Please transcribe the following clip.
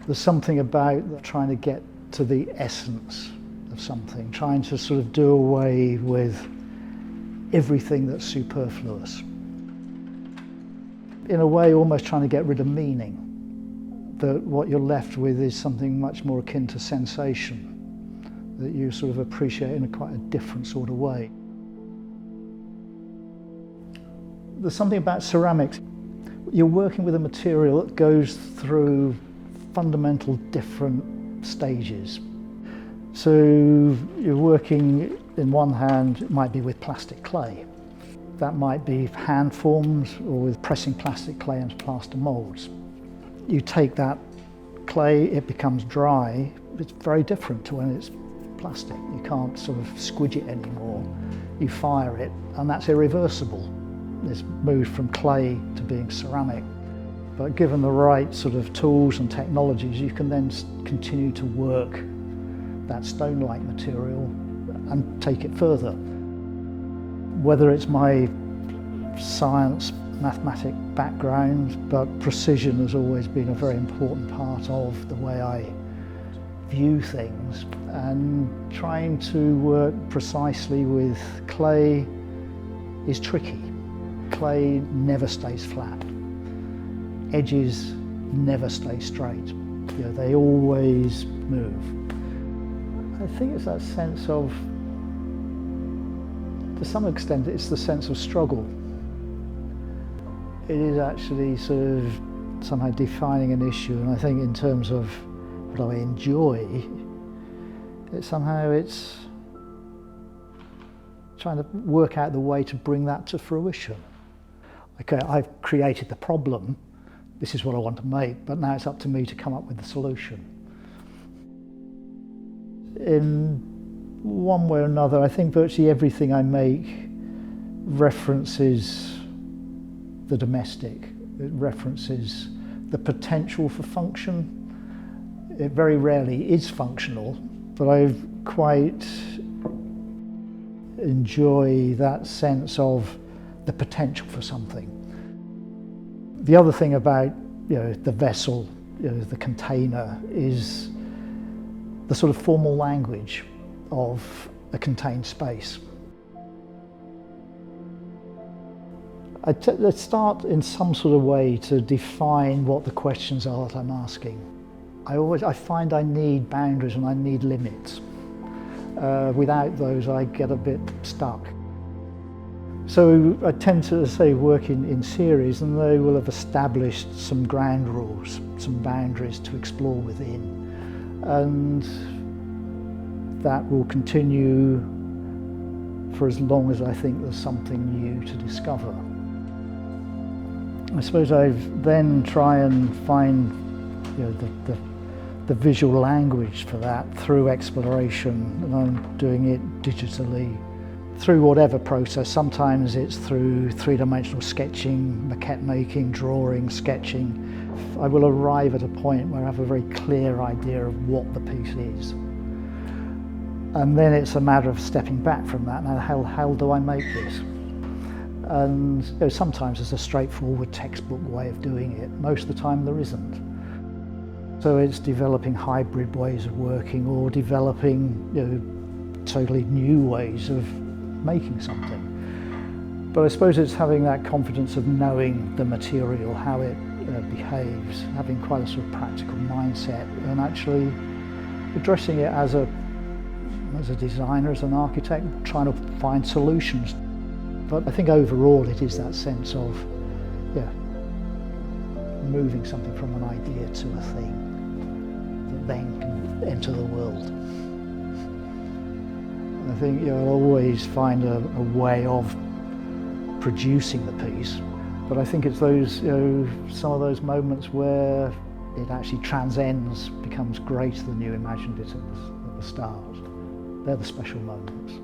There's something about trying to get to the essence of something, trying to sort of do away with everything that's superfluous. In a way, almost trying to get rid of meaning. That what you're left with is something much more akin to sensation, that you sort of appreciate in quite a different sort of way. There's something about ceramics. You're working with a material that goes through fundamental different stages. So you're working, in one hand, it might be with plastic clay. That might be hand forms or with pressing plastic clay into plaster moulds. You take that clay, it becomes dry. It's very different to when it's plastic. You can't sort of squidge it anymore. You fire it, and that's irreversible. It's moved from clay to being ceramic. But given the right sort of tools and technologies, you can then continue to work that stone-like material and take it further. Whether it's my science, mathematic background, but precision has always been a very important part of the way I view things, and trying to work precisely with clay is tricky. Clay never stays flat. Edges never stay straight. You know, they always move. I think it's that sense of, to some extent, it's the sense of struggle. It is actually sort of somehow defining an issue, and I think in terms of what I enjoy, it's trying to work out the way to bring that to fruition. Okay, I've created the problem, this is what I want to make, but now it's up to me to come up with the solution. In one way or another, I think virtually everything I make references the domestic. It references the potential for function. It very rarely is functional, but I quite enjoy that sense of the potential for something. The other thing about, the vessel, the container, is the sort of formal language of a contained space. I start in some sort of way to define what the questions are that I'm asking. I find I need boundaries and I need limits. Without those, I get a bit stuck. So I tend to work in series, and they will have established some ground rules, some boundaries to explore within. And that will continue for as long as I think there's something new to discover. I suppose I then try and find the visual language for that through exploration, and I'm doing it digitally. Through whatever process, sometimes it's through three-dimensional sketching, maquette making, drawing, sketching. I will arrive at a point where I have a very clear idea of what the piece is. And then it's a matter of stepping back from that. Now, how do I make this? And sometimes there's a straightforward textbook way of doing it. Most of the time there isn't. So it's developing hybrid ways of working, or developing totally new ways of making something. But I suppose it's having that confidence of knowing the material, how it behaves, having quite a sort of practical mindset, and actually addressing it as a designer, as an architect, trying to find solutions. But I think overall it is that sense of moving something from an idea to a thing that then can enter the world. I think I'll always find a way of producing the piece, but I think it's those some of those moments where it actually transcends, becomes greater than you imagined it at the start. They're the special moments.